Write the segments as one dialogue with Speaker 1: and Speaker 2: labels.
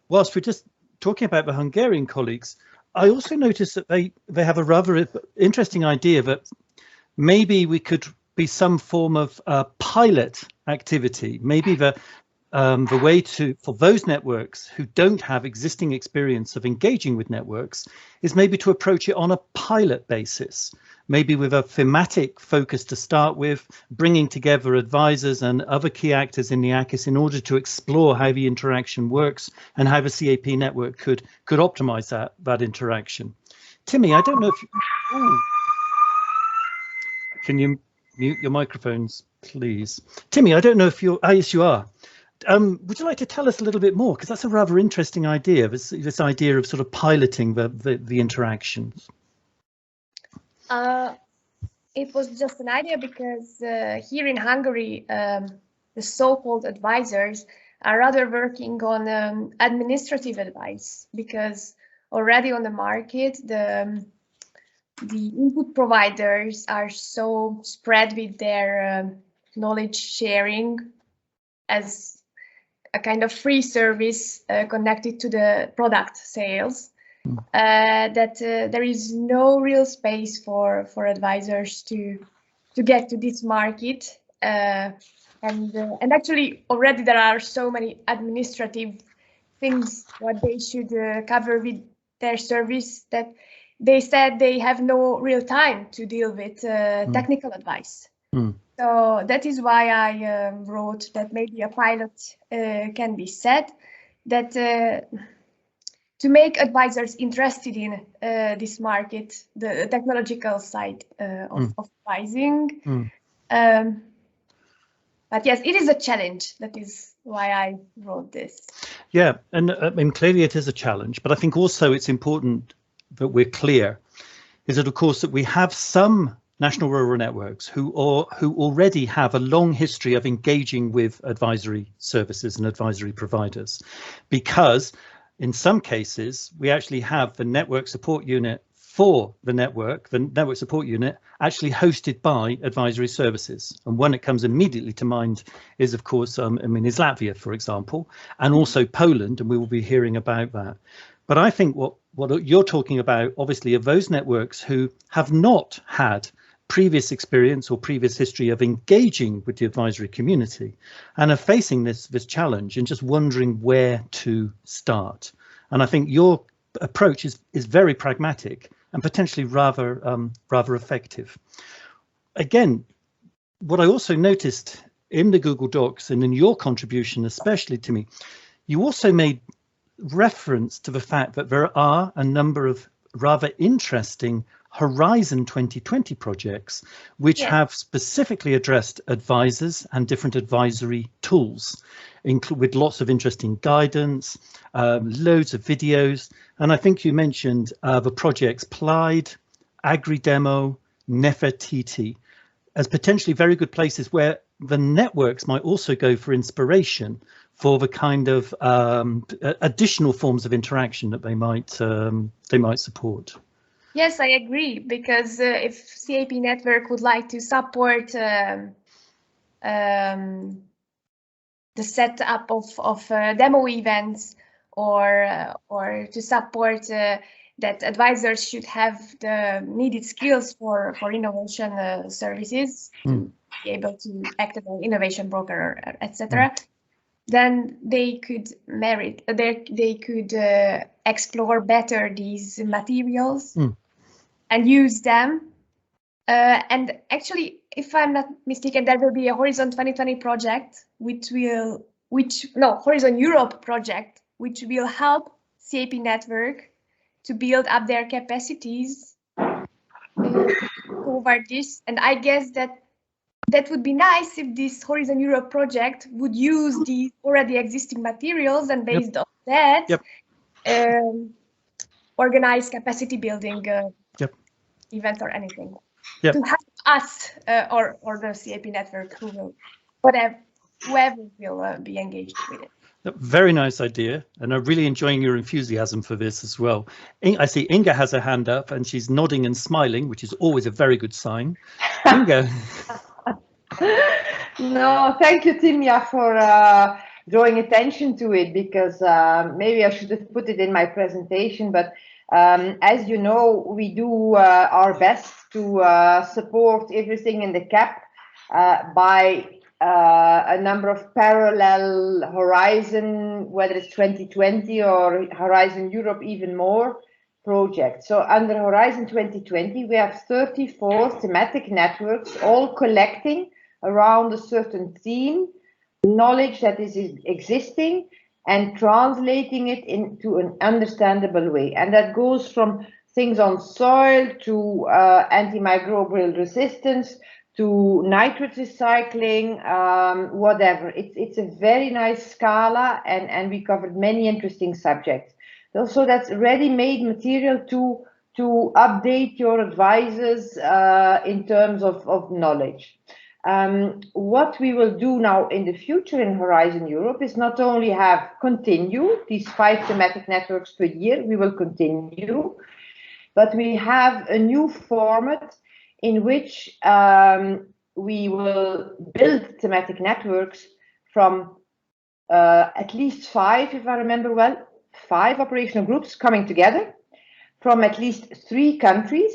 Speaker 1: whilst we're just talking about the Hungarian colleagues, I also noticed that they have a rather interesting idea that maybe we could be some form of pilot activity. Maybe the way for those networks who don't have existing experience of engaging with networks is maybe to approach it on a pilot basis, maybe with a thematic focus to start with, bringing together advisors and other key actors in the AKIS in order to explore how the interaction works and how the CAP network could optimize that interaction. Timmy, I don't know if can you mute your microphones, please? Timmy, I don't know if you're, yes, you are. Would you like to tell us a little bit more? Because that's a rather interesting idea, this idea of sort of piloting the interactions.
Speaker 2: It was just an idea because here in Hungary, the so-called advisors are rather working on administrative advice, because already on the market, the input providers are so spread with their knowledge sharing as a kind of free service connected to the product sales, that there is no real space for advisors to get to this market. And actually already there are so many administrative things what they should cover with their service that they said they have no real time to deal with technical advice. So that is why I wrote that maybe a pilot can be set, that to make advisors interested in this market, the technological side of advising. But yes, it is a challenge. That is why I wrote this.
Speaker 1: Yeah, and I mean, clearly it is a challenge, but I think also it's important that we're clear, is that of course that we have some national rural networks who already have a long history of engaging with advisory services and advisory providers, because in some cases we actually have the network support unit for the network support unit actually hosted by advisory services. And one that comes immediately to mind is, of course, is Latvia, for example, and also Poland, and we will be hearing about that. But I think what you're talking about, obviously, are those networks who have not had previous experience or previous history of engaging with the advisory community and are facing this challenge and just wondering where to start. And I think your approach is very pragmatic and potentially rather effective. Again, what I also noticed in the Google Docs and in your contribution, especially to me, you also made reference to the fact that there are a number of rather interesting Horizon 2020 projects which have specifically addressed advisors and different advisory tools, with lots of interesting guidance, loads of videos. And I think you mentioned the projects Plaid, AGRI Demo, Nefertiti as potentially very good places where the networks might also go for inspiration for the kind of additional forms of interaction that they might support.
Speaker 2: Yes, I agree, because if CAP network would like to support the setup of demo events, or to support that advisors should have the needed skills for innovation services, to be able to act as an innovation broker, etc. Then they could explore better these materials and use them. And actually, if I'm not mistaken, there will be a Horizon 2020 project, Horizon Europe project, which will help CAP network to build up their capacities over this. And I guess that would be nice if this Horizon Europe project would use the already existing materials and based on that organize capacity building events or anything to help us or the CAP network, whoever will be engaged with it.
Speaker 1: Very nice idea, and I'm really enjoying your enthusiasm for this as well. I see Inge has her hand up and she's nodding and smiling, which is always a very good sign. Inge.
Speaker 3: No, thank you, Timia, drawing attention to it, because maybe I should have put it in my presentation, but as you know, we do our best to support everything in the CAP by a number of parallel Horizon, whether it's 2020 or Horizon Europe, even more projects. So under Horizon 2020, we have 34 thematic networks, all collecting around a certain theme, knowledge that is existing, and translating it into an understandable way. And that goes from things on soil to antimicrobial resistance to nitrate recycling, whatever. It's a very nice scala, and we covered many interesting subjects. So that's ready-made material to update your advisors in terms of knowledge. What we will do now in the future in Horizon Europe is not only continue these 5 thematic networks per year, we will continue, but we have a new format in which we will build thematic networks from at least 5, if I remember well, 5 operational groups coming together from at least 3 countries.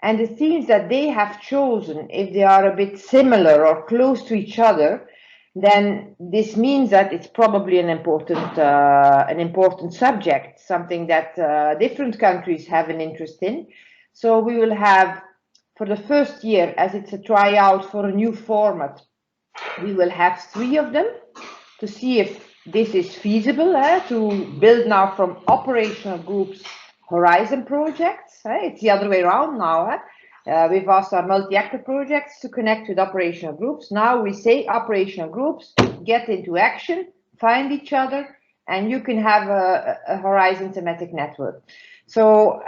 Speaker 3: And the themes that they have chosen, if they are a bit similar or close to each other, then this means that it's probably an important subject, something that different countries have an interest in. So we will have, for the first year, as it's a tryout for a new format, we will have 3 of them to see if this is feasible, to build now from operational groups Horizon projects. It's the other way around now. We've asked our multi-actor projects to connect with operational groups. Now we say operational groups, get into action, find each other, and you can have a Horizon thematic network. So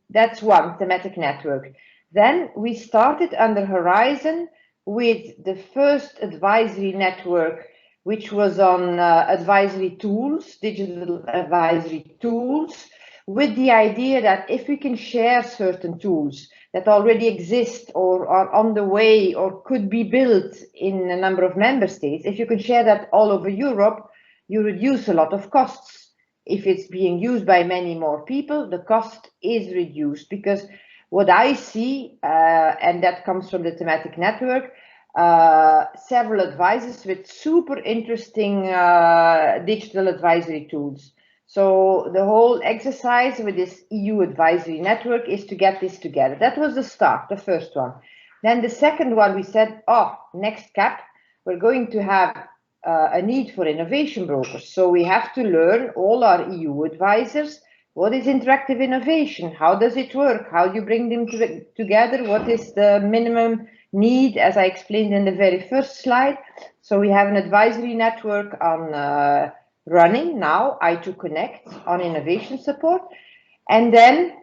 Speaker 3: that's one thematic network. Then we started under Horizon with the first advisory network, which was on advisory tools, digital advisory tools, with the idea that if we can share certain tools that already exist or are on the way or could be built in a number of member states, if you can share that all over Europe, you reduce a lot of costs. If it's being used by many more people, the cost is reduced, because what I see, and that comes from the thematic network, several advisors with super interesting digital advisory tools. So the whole exercise with this EU advisory network is to get this together. That was the start, the first one. Then the second one, we said, next CAP, we're going to have a need for innovation brokers. So we have to learn, all our EU advisors, what is interactive innovation? How does it work? How do you bring them together? What is the minimum need, as I explained in the very first slide? So we have an advisory network on running now, I2Connect, on innovation support. And then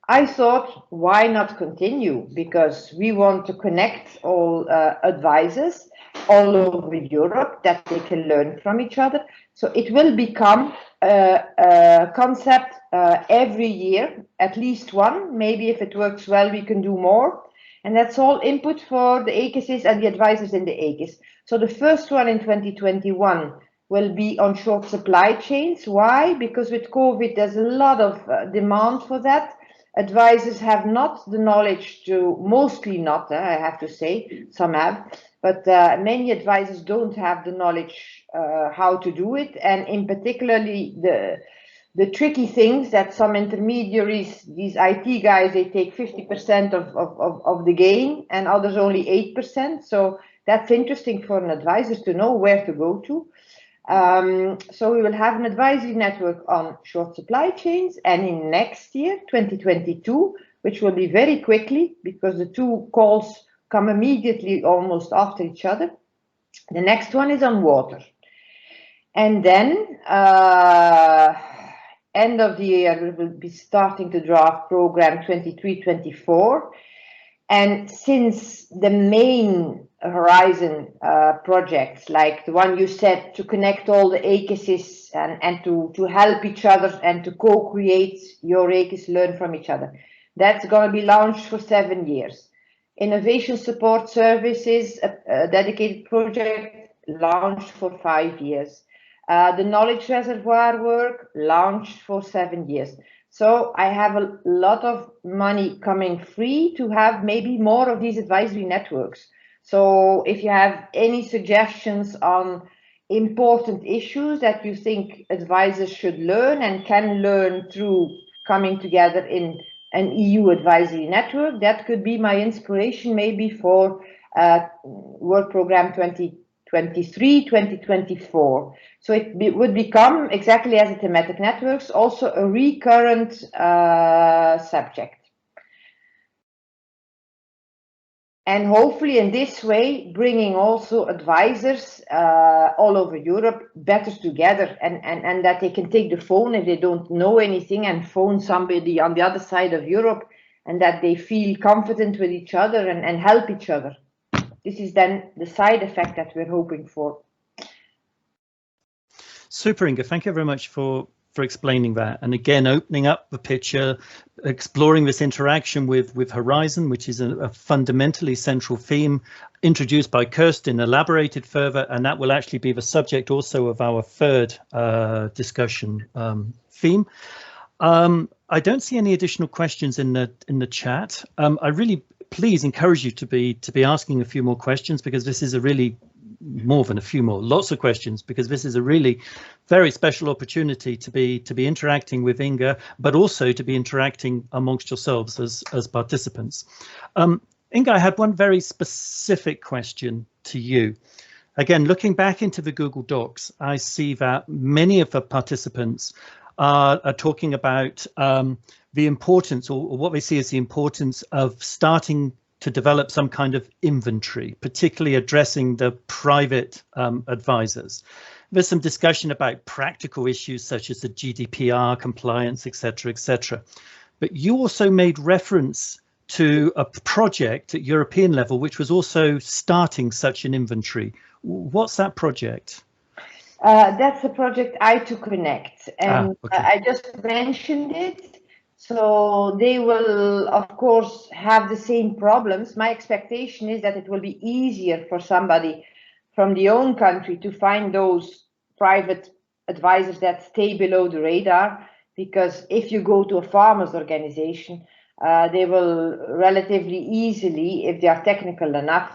Speaker 3: I thought, why not continue? Because we want to connect all advisors all over Europe, that they can learn from each other. So it will become a concept every year, at least one. Maybe if it works well, we can do more. And that's all input for the AKIS and the advisors in the AKIS. So the first one in 2021 will be on short supply chains. Why? Because with COVID, there's a lot of demand for that. Advisors have not the knowledge to, mostly not, I have to say, some have, but many advisors don't have the knowledge how to do it. And in particularly the tricky things that some intermediaries, these IT guys, they take 50% of the gain and others only 8%. So that's interesting for an advisor to know where to go to. So we will have an advisory network on short supply chains, and in next year, 2022, which will be very quickly because the 2 calls come immediately almost after each other. The next one is on water. And then end of the year, we will be starting to draft program 23-24. And since the main Horizon projects, like the one you said, to connect all the AKISs and to help each other and to co-create your AKIS, learn from each other, that's going to be launched for 7 years. Innovation support services, a dedicated project, launched for 5 years. The knowledge reservoir work launched for 7 years. So I have a lot of money coming free to have maybe more of these advisory networks. So if you have any suggestions on important issues that you think advisors should learn and can learn through coming together in an EU advisory network, that could be my inspiration maybe for work program 2023-2024. So it would become, exactly as the thematic networks, also a recurrent subject. And hopefully in this way, bringing also advisors all over Europe better together, and that they can take the phone if they don't know anything and phone somebody on the other side of Europe, and that they feel confident with each other and help each other. This is then the side effect that we're hoping for.
Speaker 1: Super, Inge. Thank you very much for explaining that, and again opening up the picture, exploring this interaction with Horizon, which is a fundamentally central theme introduced by Kirsten, elaborated further, and that will actually be the subject also of our third discussion theme. I don't see any additional questions in the chat. I really please encourage you to be asking a few more questions, because this is a really more than a few more, lots of questions, because this is a really very special opportunity to be interacting with Inge, but also to be interacting amongst yourselves as participants. Inge, I had one very specific question to you. Again, looking back into the Google Docs, I see that many of the participants are talking about the importance, or what they see as the importance of starting to develop some kind of inventory, particularly addressing the private advisors. There's some discussion about practical issues such as the GDPR compliance, etc., etc. But you also made reference to a project at European level, which was also starting such an inventory. What's that project?
Speaker 3: That's the project I2Connect, and
Speaker 1: okay.
Speaker 3: I just mentioned it. So they will, of course, have the same problems. My expectation is that it will be easier for somebody from the own country to find those private advisors that stay below the radar, because if you go to a farmers organization, they will relatively easily, if they are technical enough,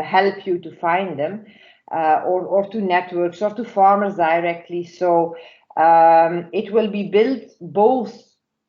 Speaker 3: help you to find them, or to networks or to farmers directly. So it will be built both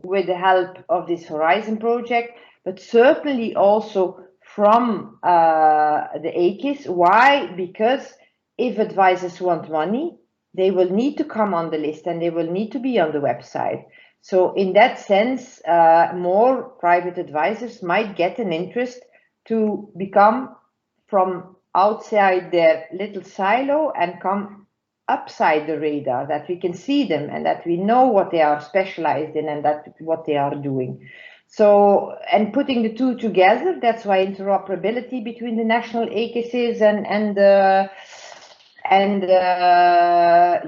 Speaker 3: with the help of this Horizon project, but certainly also from the AKIS. Why? Because if advisors want money, they will need to come on the list and they will need to be on the website. So in that sense, more private advisors might get an interest to become from outside their little silo and come upside the radar, that we can see them and that we know what they are specialized in and that what they are doing. So, and putting the two together, that's why interoperability between the national AKISs and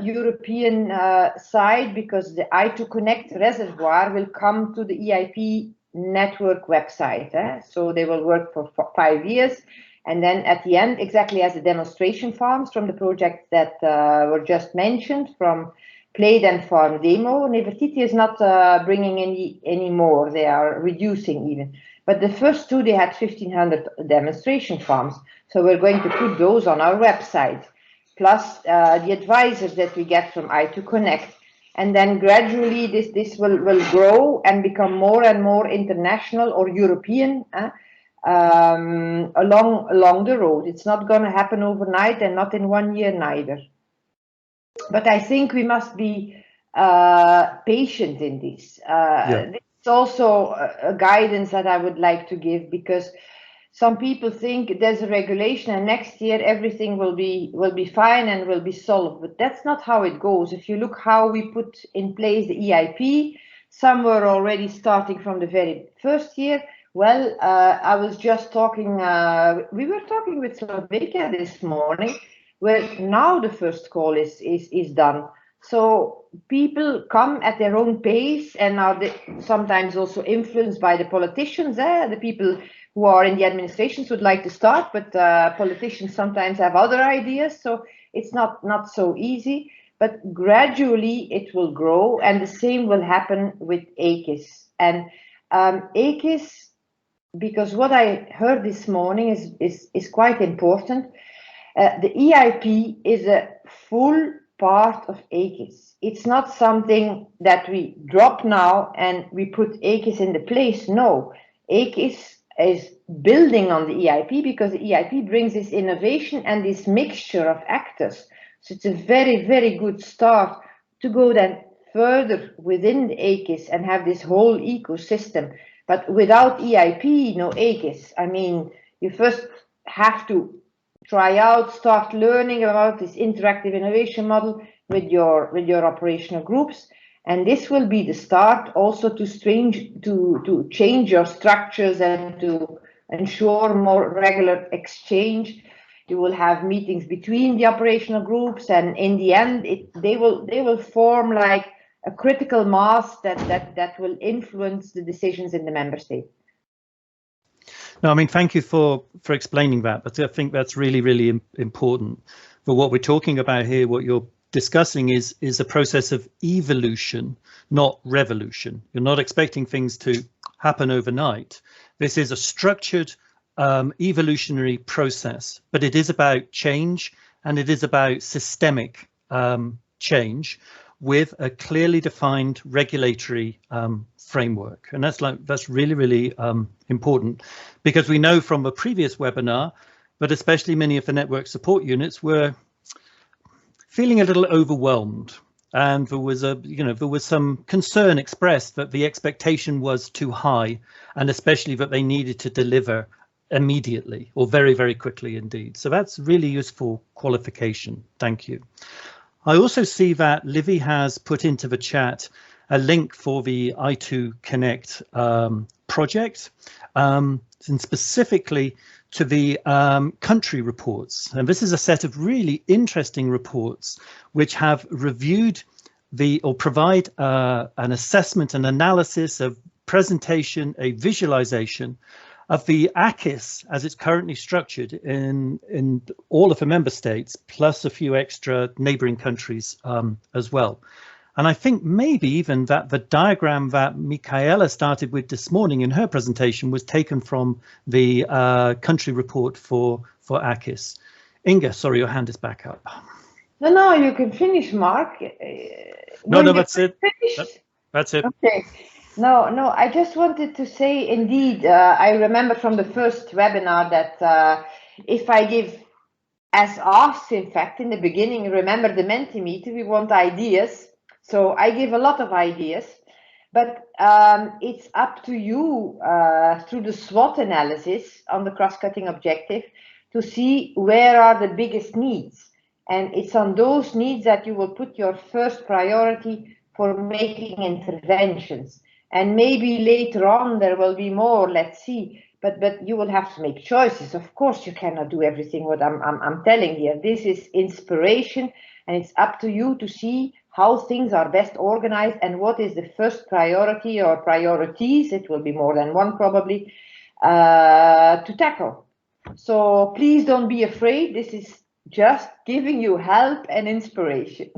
Speaker 3: European side, because the I2Connect reservoir will come to the EIP network website. So they will work for 5 years. And then at the end, exactly as the demonstration farms from the projects that were just mentioned, from Plate and Farm Demo, Nefertiti is not bringing any more. They are reducing even. But the first two, they had 1,500 demonstration farms. So we're going to put those on our website, plus the advisors that we get from I2Connect. And then gradually this will grow and become more and more international or European, along the road. It's not going to happen overnight and not in 1 year neither. But I think we must be patient in this. This is also a guidance that I would like to give, because some people think there's a regulation and next year everything will be fine and will be solved, but that's not how it goes. If you look how we put in place the EIP, some were already starting from the very first year. Well, I was just talking, we were talking with Slovakia this morning, where now the first call is done. So people come at their own pace and are sometimes also influenced by the politicians. The people who are in the administrations would like to start, but politicians sometimes have other ideas. So it's not so easy. but gradually it will grow, and the same will happen with AKIS. And AKIS, because what I heard this morning is quite important. The EIP is a full part of AKIS. It's not something that we drop now and we put AKIS in the place. No, AKIS is building on the EIP, because the EIP brings this innovation and this mixture of actors. So it's a very, very good start to go then further within the AKIS and have this whole ecosystem. But without EIP, no AKIS. I mean, you first have to try out, start learning about this interactive innovation model with your operational groups. And this will be the start also to change your structures and to ensure more regular exchange. You will have meetings between the operational groups, and in the end, they will form like a critical mass that will influence the decisions in the member state.
Speaker 1: No, I mean, thank you for explaining that. But I think that's really, really important. But what we're talking about here, what you're discussing is a process of evolution, not revolution. You're not expecting things to happen overnight. This is a structured evolutionary process, but it is about change, and it is about systemic change with a clearly defined regulatory framework. And that's really, really important, because we know from a previous webinar, but especially many of the network support units were feeling a little overwhelmed, and there was some concern expressed that the expectation was too high, and especially that they needed to deliver immediately or very, very quickly indeed. So that's really useful qualification. Thank you. I also see that Livy has put into the chat a link for the I2 Connect project, and specifically to the country reports. And this is a set of really interesting reports which have reviewed or provide an assessment and analysis of presentation, a visualization of the AKIS as it's currently structured in all of the member states, plus a few extra neighboring countries as well. And I think maybe even that the diagram that Michaela started with this morning in her presentation was taken from the country report for AKIS. Inge, sorry, your hand is back up.
Speaker 3: No, you can finish, Mark.
Speaker 1: No, that's it. That's it.
Speaker 3: Okay. No, I just wanted to say, indeed, I remember from the first webinar that if I give, as asked, in fact, in the beginning, remember the Mentimeter, we want ideas. So I give a lot of ideas, but it's up to you through the SWOT analysis on the cross-cutting objective to see where are the biggest needs. And it's on those needs that you will put your first priority for making interventions. And maybe later on there will be more, let's see, but you will have to make choices. Of course, you cannot do everything what I'm telling here. This is inspiration, and it's up to you to see how things are best organized and what is the first priority or priorities, it will be more than one probably, to tackle. So please don't be afraid. This is just giving you help and inspiration.